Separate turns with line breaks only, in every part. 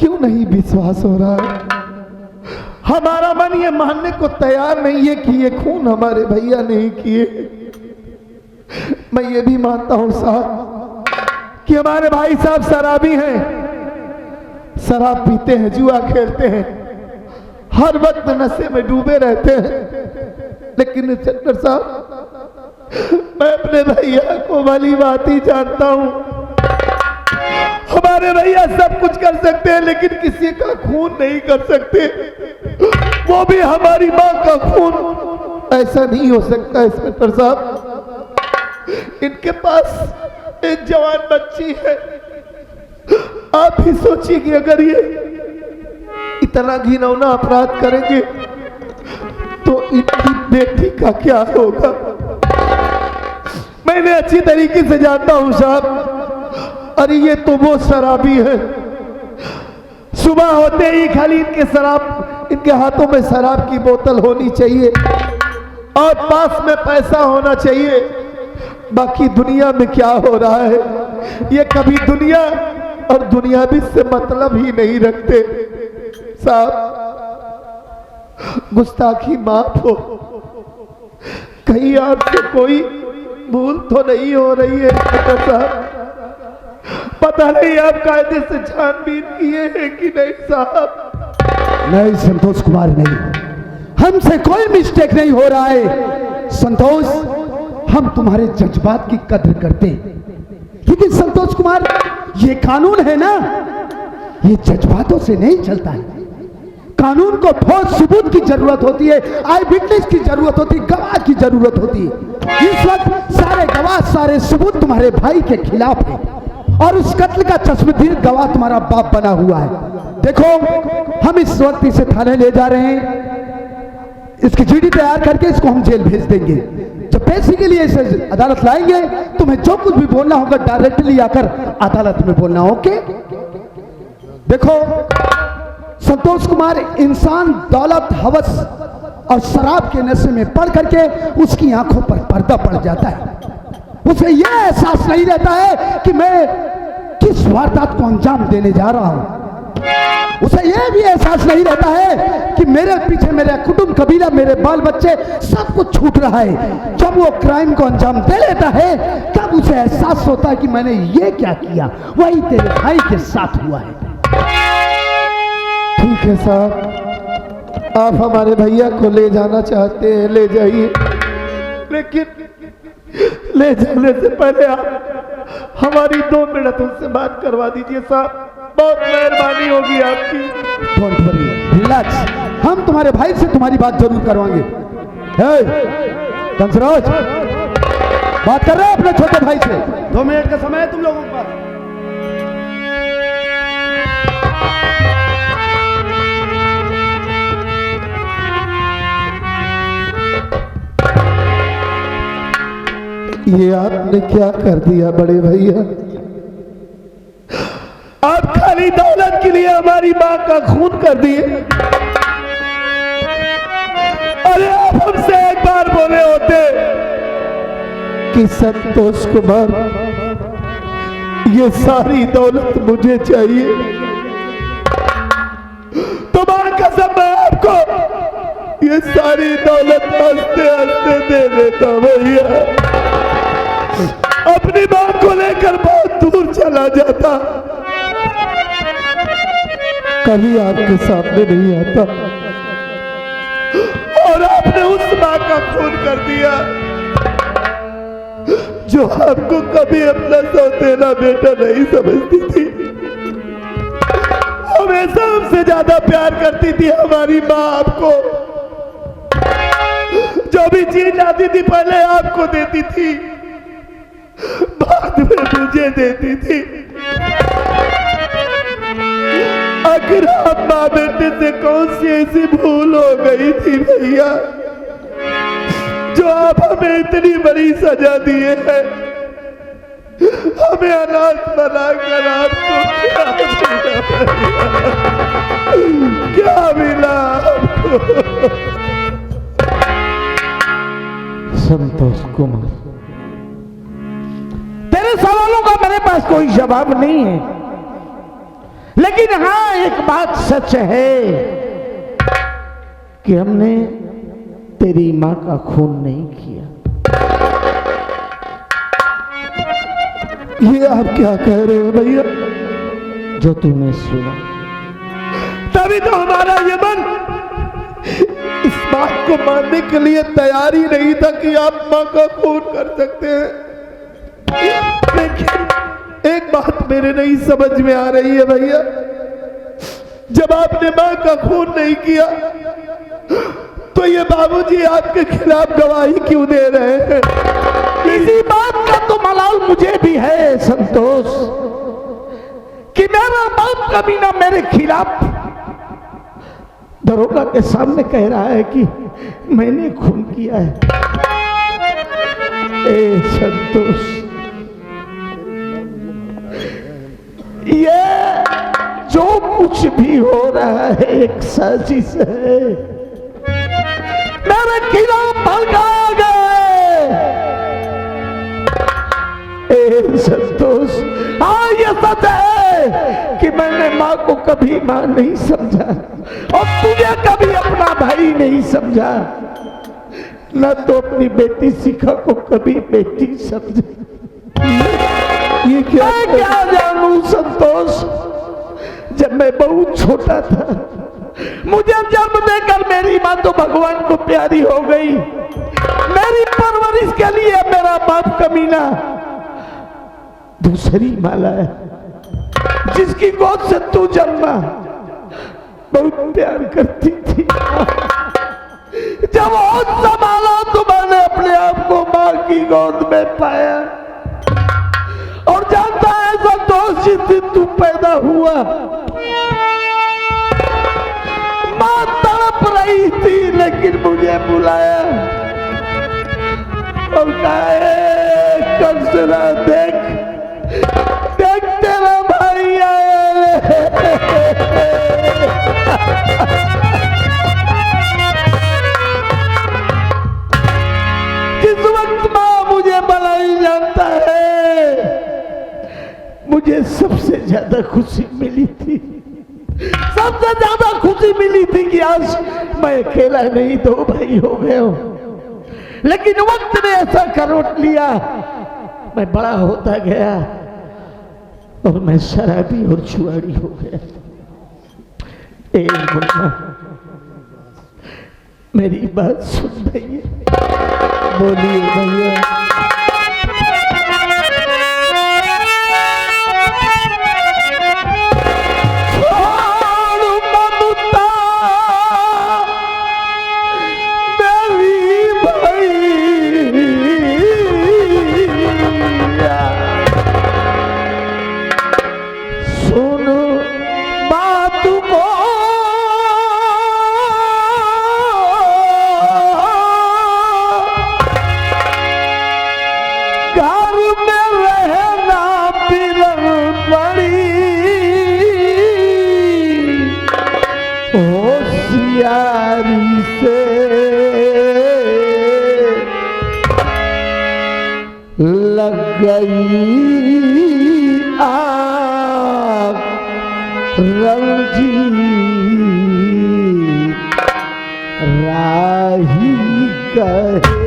क्यों नहीं विश्वास हो रहा है? हमारा मन ये मानने को तैयार नहीं है कि ये खून हमारे भैया नहीं किए। मैं ये भी मानता हूं साहब कि हमारे भाई साहब शराबी हैं, शराब पीते हैं, जुआ खेलते हैं, हर वक्त नशे में डूबे रहते हैं। लेकिन इंस्पेक्टर साहब, मैं अपने भैया को भली बात ही जानता हूं। हमारे भैया सब कुछ कर सकते हैं लेकिन किसी का खून नहीं कर सकते, वो भी हमारी मां का खून। ऐसा नहीं हो सकता इंस्पेक्टर साहब। इनके पास एक जवान बच्ची है। आप ही सोचिए कि अगर ये इतना घिनौना अपराध करेंगे तो इनकी बेटी का क्या होगा? मैंने अच्छी तरीके से जानता हूं साहब। अरे ये तो वो शराबी है, सुबह होते ही खाली इनके हाथों में शराब की बोतल होनी चाहिए और पास में पैसा होना चाहिए। बाकी दुनिया में क्या हो रहा है ये कभी दुनिया और दुनियावी से मतलब ही नहीं रखते साहब। गुस्ताखी माफ हो, कहीं आपसे कोई भूल तो नहीं हो रही है साहब? पता नहीं आप कायदे से छानबीन किए हैं कि नहीं साहब?
नहीं संतोष कुमार, नहीं, हमसे कोई मिस्टेक नहीं हो रहा है। संतोष, हम तुम्हारे जज्बात की कद्र करते हैं, लेकिन संतोष कुमार ये कानून है ना, ये जज्बातों से नहीं चलता है। कानून को ठोस सबूत की जरूरत होती है, आई विटनेस की जरूरत होती है, गवाह की जरूरत होती है। इस वक्त सारे गवाह, सारे सबूत तुम्हारे भाई के खिलाफ है और उस कत्ल का चश्मदीद गवाह तुम्हारा बाप बना हुआ है। देखो, हम इस वक्त इसे थाने ले जा रहे हैं, इसकी जीडी तैयार करके इसको हम जेल भेज देंगे। जब पेशी के लिए इसे अदालत लाएंगे, तुम्हें जो कुछ भी बोलना होगा डायरेक्टली आकर अदालत में बोलना। ओके? देखो संतोष कुमार, इंसान दौलत, हवस और शराब के नशे में पड़ करके उसकी आंखों पर पर्दा पड़ जाता है। उसे यह एहसास नहीं रहता है कि मैं किस वारदात को अंजाम देने जा रहा हूं। उसे यह भी एहसास नहीं रहता है कि मेरे पीछे मेरा कुटुंब, कबीला, मेरे बाल बच्चे सब कुछ छूट रहा है। जब वो क्राइम को अंजाम दे लेता है तब उसे एहसास होता है कि मैंने ये क्या किया, वही तेरे भाई के साथ हुआ है।
ठीक है साहब, आप हमारे भैया को ले जाना चाहते हैं, ले जाइए, लेकिन ले जाने से पहले आप हमारी 2 मिनट उनसे बात करवा दीजिए साहब। बहुत मेहरबानी होगी आपकी।
डोंट वरी, रिलैक्स, हम तुम्हारे भाई से तुम्हारी बात जरूर करवाएंगे। कंसरोज, बात कर रहे हैं अपने छोटे भाई से। 2 मिनट का समय है तुम लोगों के पास।
ये आपने क्या कर दिया बड़े भैया? आप खाली दौलत के लिए हमारी मां का खून कर दिए। अरे आप हमसे एक बार बोले होते कि संतोष कुमार, ये सारी दौलत मुझे चाहिए, तो मां कसम मैं आपको ये सारी दौलत हंसते हंसते दे देता भैया। अपनी मां को लेकर बहुत दूर चला जाता, कभी आपके सामने नहीं आता, और आपने उस मां का खून कर दिया जो आपको कभी अपना सौतेला बेटा नहीं समझती थी। हमेशा हमसे ज्यादा प्यार करती थी हमारी मां आपको। जो भी चीज आती थी पहले आपको देती थी, बाद में मुझे देती थी। आखिर आप मां बेटे से कौन सी ऐसी भूल हो गई थी भैया जो आप हमें इतनी बड़ी सजा दिए हैं? हमें अनाथ बनाकर आपको क्या मिला आपको?
संतोष कुमार, तेरे सवालों का मेरे पास कोई जवाब नहीं है,
लेकिन हाँ एक बात सच है कि हमने तेरी मां का खून नहीं किया।
ये आप क्या कह रहे हो भैया?
जो तूने सुना
तभी तो हमारा ये मन इस बात को मानने के लिए तैयार ही नहीं था कि आप मां का खून कर सकते हैं। लेकिन एक बात मेरे नहीं समझ में आ रही है भैया, जब आपने मां का खून नहीं किया तो ये बाबूजी आपके खिलाफ गवाही क्यों दे रहे हैं?
इसी बात का तो मलाल मुझे भी है संतोष कि मेरा बाप कमीना मेरे खिलाफ दरोगा के सामने कह रहा है कि मैंने खून किया है। ए संतोष, ये जो कुछ भी हो रहा है एक साजिश है। मेरे खिलाफ भड़काया गया। ए संतोष, हाँ ये सच है कि मैंने माँ को कभी माँ नहीं समझा और तुझे कभी अपना भाई नहीं समझा, न तो अपनी बेटी शिखा को कभी बेटी समझा।
ये
क्या जानू संतोष, जब मैं बहुत छोटा था मुझे जन्म देकर मेरी माँ तो भगवान को प्यारी हो गई। मेरी परवरिश के लिए मेरा बाप कमीना दूसरी माला है जिसकी गोद से तू जन्मा, बहुत प्यार करती थी। जब होश संभाला तो मैंने अपने आप को माँ की गोद में पाया और जानता है संतोष, जिस दिन तू पैदा हुआ माँ तड़प रही थी लेकिन मुझे बुलाया और कहा कंसरा देख देख तेरा भाई आया। जिस वक्त माँ मुझे बनाई जानता है, मुझे सबसे ज्यादा खुशी मिली थी, सबसे ज्यादा खुशी मिली थी कि आज मैं अकेला नहीं, दो भाई हो गए हो। लेकिन वक्त ने ऐसा करवट लिया, मैं बड़ा होता गया और मैं शराबी और जुआरी हो गया। एक मुन्ना, मेरी बात सुन भैया।
बोलिए भैया।
होशियारी से लग गई आग रंजीत राही कहे।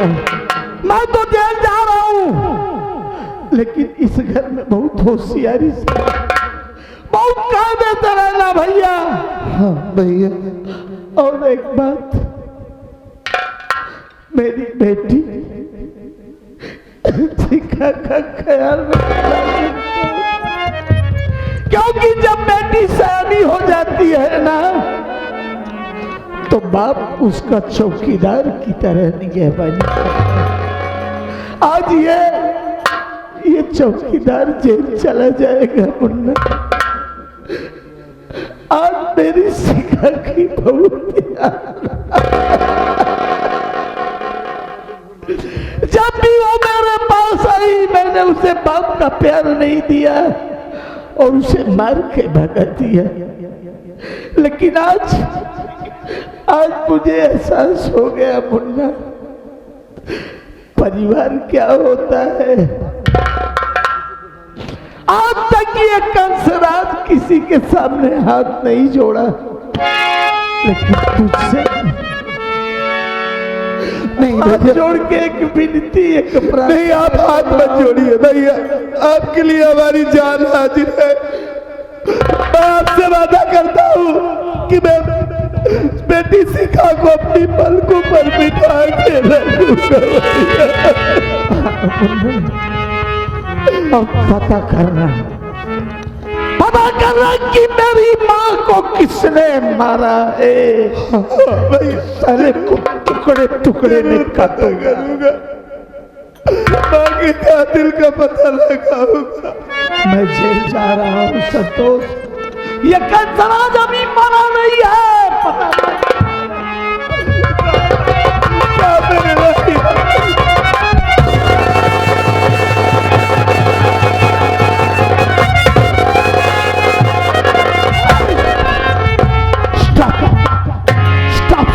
मैं तो जेल जा रहा हूं, लेकिन इस घर में बहुत होशियारी से बहुत काम देता रहना भैया। हाँ भैया, और एक बात, मेरी बेटी शिखा का ख्याल रखना, क्योंकि जब बेटी सयानी हो जाती है ना तो बाप उसका चौकीदार की तरह निगहबानी करता है। आज ये चौकीदार जेल चला जाएगा मुन्ना। आज मेरी शिखा की बहुत जब भी वो मेरे पास आई मैंने उसे बाप का प्यार नहीं दिया और उसे मार के भगा दिया, लेकिन आज मुझे एहसास हो गया मुन्ना, परिवार क्या होता है। आज तक ये कंसराज किसी के सामने हाथ नहीं जोड़ा, लेकिन तुझसे नहीं, हाथ जोड़ के एक विनती, एक नहीं, आप हाथ मत जोड़िए भैया, आपके लिए हमारी जान हाजिर है। मैं आपसे वादा करता हूँ कि मैं बेटी शिखा को अपनी पलकों पर बिठा के रखूंगा। अब पता करना कि मेरी माँ को किसने मारा है। साले को टुकड़े टुकड़े में काटूंगा, करूंगा, बाकी कातिल का पता लगाऊंगा। मैं जेल जा रहा हूँ संतोष, ये कंसराज अभी मरा नहीं है, पता नहीं क्या मेरे भाई।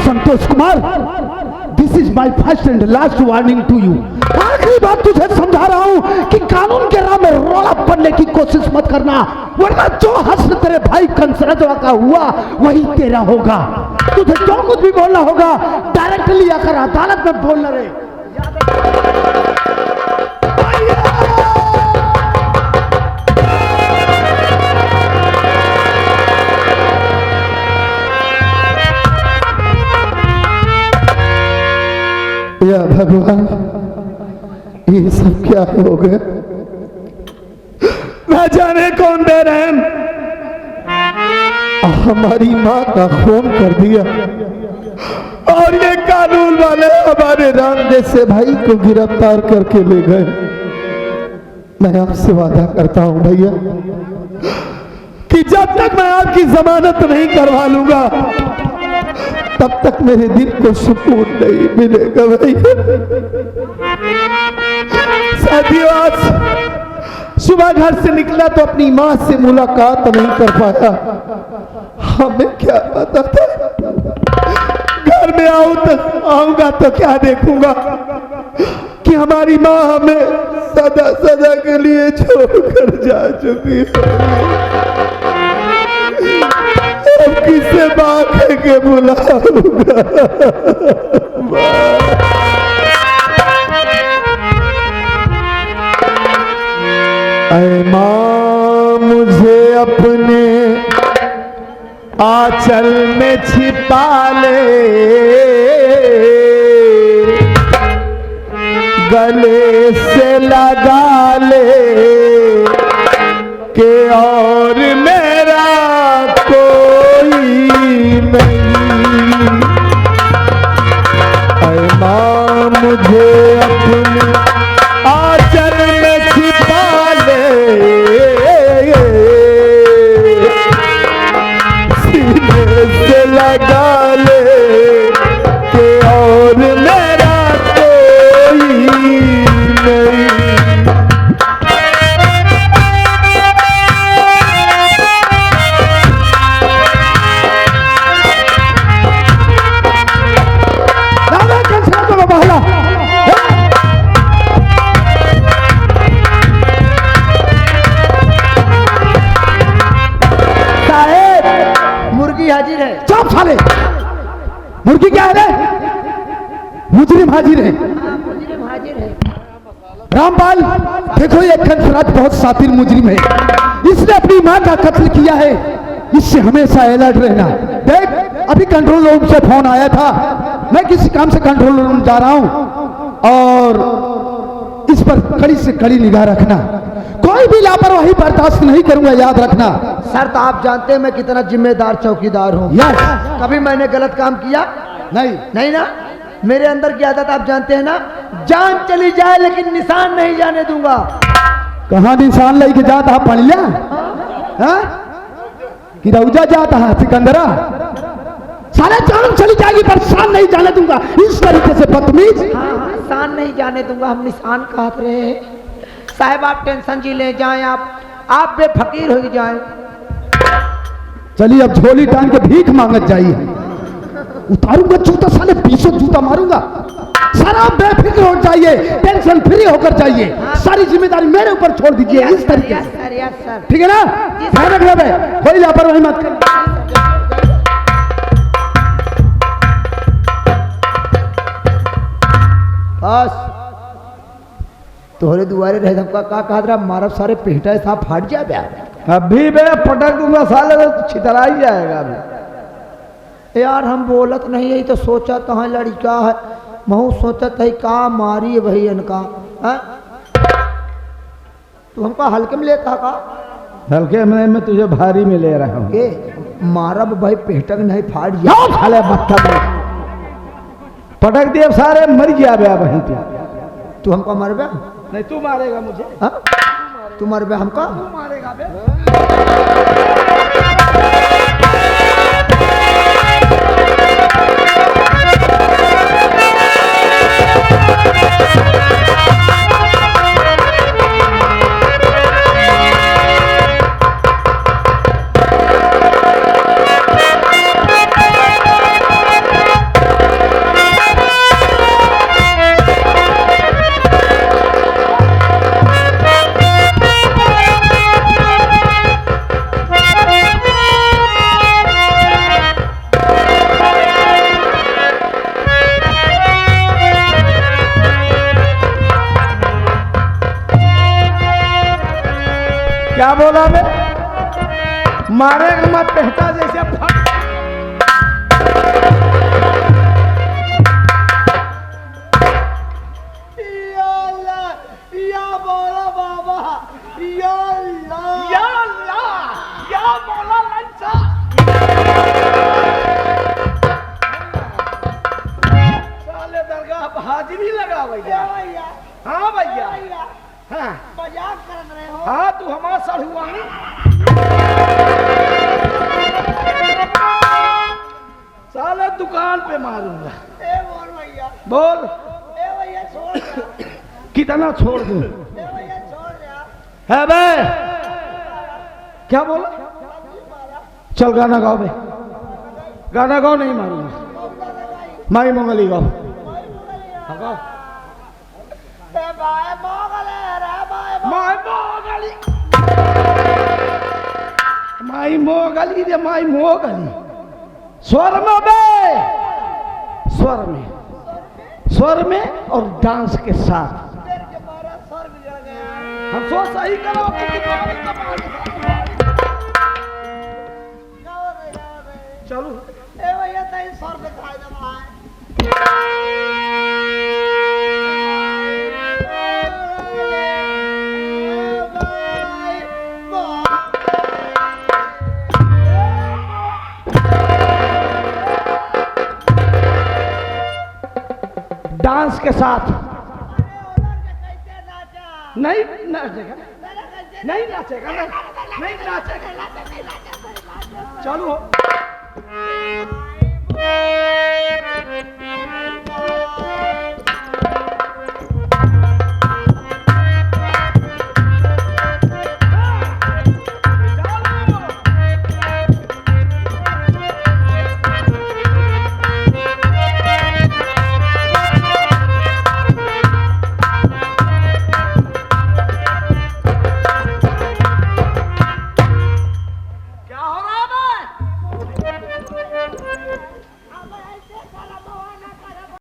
Santosh Kumar, this is my first and last warning to you. आखिरी बात तुझे समझा रहा हूं कि कानून के राह में रोड़ा बनने की कोशिश मत करना, वरना जो हश्र तेरे भाई कंसराजवा का हुआ वही तेरा होगा। तुझे जो कुछ भी बोलना होगा डायरेक्टली आकर अदालत में बोलना रहे।
या भगवान, ये सब क्या हो गया? न जाने कौन बेरहम हमारी माँ का खून कर दिया और ये कानून वाले हमारे राम जैसे भाई को गिरफ्तार करके ले गए। मैं आपसे वादा करता हूं भैया कि जब तक मैं आपकी जमानत नहीं करवा लूंगा तब तक मेरे दिल को सुकून नहीं मिलेगा भैया। साथियों, आज सुबह घर से निकला तो अपनी माँ से मुलाकात नहीं कर पाया। हमें क्या पता था घर में आऊंगा तो क्या देखूंगा कि हमारी माँ हमें सदा सदा के लिए छोड़कर जा चुकी है। अब किसे माँ कह के बुलाऊंगा? ऐ माँ, मुझे अपने आंचल में छिपा ले, गले से लगा ले के और मेरा कोई नहीं। ऐ माँ, मुझे अपने आंचल में छिपा ले, सीने से लगा ले के और मेरा कोई नहीं।
हाजिर है। चुप साले, मुर्गी क्या है रे? मुजरिम हाजिर है।
मुजरिम हाजिर है।
रामपाल, देखो ये खंसराज बहुत शातिर मुजरिम है, इसने अपनी मां का कत्ल किया है, इससे हमेशा अलर्ट रहना। देख अभी कंट्रोल रूम से फोन आया था, मैं किसी काम से कंट्रोल रूम जा रहा हूं और इस पर कड़ी से कड़ी निगाह रखना, कोई भी लापरवाही बर्दाश्त नहीं करूंगा, याद रखना।
सर तो आप जानते हैं मैं कितना जिम्मेदार चौकीदार हूँ।
यस।
कभी मैंने गलत काम किया
नहीं
नहीं ना। मेरे अंदर की आदत आप जानते हैं ना, जान चली जाए लेकिन निशान नहीं जाने दूंगा।
कहाँ निशान लेके जाता है पढ़ लिया हाँ? कि रौजा जाता है सिकंदरा, सारे जान चली जाएगी पर निशान नहीं जाने दूंगा, इस तरीके से बदतमीज।
निशान नहीं जाने दूंगा, हम निशान कहते रहे हैं। साहब आप टेंशन जी ले जाएं, आप बेफकीर हो जाएं।
चलिए अब झोली टांग के भीख मांगत जाइए, उतारूंगा जूता, साले 20 जूता मारूंगा। सारा बेफिक्र हो जाइए, टेंशन फ्री होकर जाइए, सारी जिम्मेदारी मेरे ऊपर छोड़ दीजिए इस तरीके से,
सर यस सर।
ठीक है ना? ध्यान रखना है, कोई लापरवाही मत कर।
बस तोहरे दुआरे रह का कहा रहा, मारब सारे पेटा साहब फाट जा बे।
अभी मैं पटक दूंगा साले तो छितरा ही जाएगा अभी।
यार हम बोलत नहीं है तो सोचा कहाँ लड़का है, महू सोचत है का मारी है भाई इनका। तू हमको हल्के में लेता का?
हल्के में मैं तुझे भारी में ले रहा हूँ।
के मारब भाई पेटक नहीं फाट जा।
साले बत्ता पटक दिए सारे मर गया बे वहीं पे।
तू हमको मरबे?
नहीं तू मारेगा मुझे।
हाँ? तू मरबे हमको?
तू मारेगा बे। क्या बोला मैं? मारेगा मत पहटा जैसे फट।
या बोला बाबा, या
बोला लंचा। साले दरगाह हाजिरी लगा भैया। हाँ भैया, हाँ
मजाक कर रहे हो?
हाँ तू हमारा सर हुआ नहीं। साले दुकान पे मारूंगा।
बोल भैया,
बोल
भैया छोड़ दे,
कितना छोड़ दूं?
भैया छोड़ दे।
है बे? क्या बोला? चल गाना गाओ बे। गाना गाओ, नहीं मारूंगा। माई मंगली गाओ। हाँ, गाओ। माई मोगली रे, माई मोगली। स्वर में बे, स्वर में और डांस के साथ। हम सो सही करो चलो।
भैया तेरी सर पे खाई दे
डांस के साथ। नहीं नाचेगा, नहीं नाचेगा, नहीं नाचेगा। चलो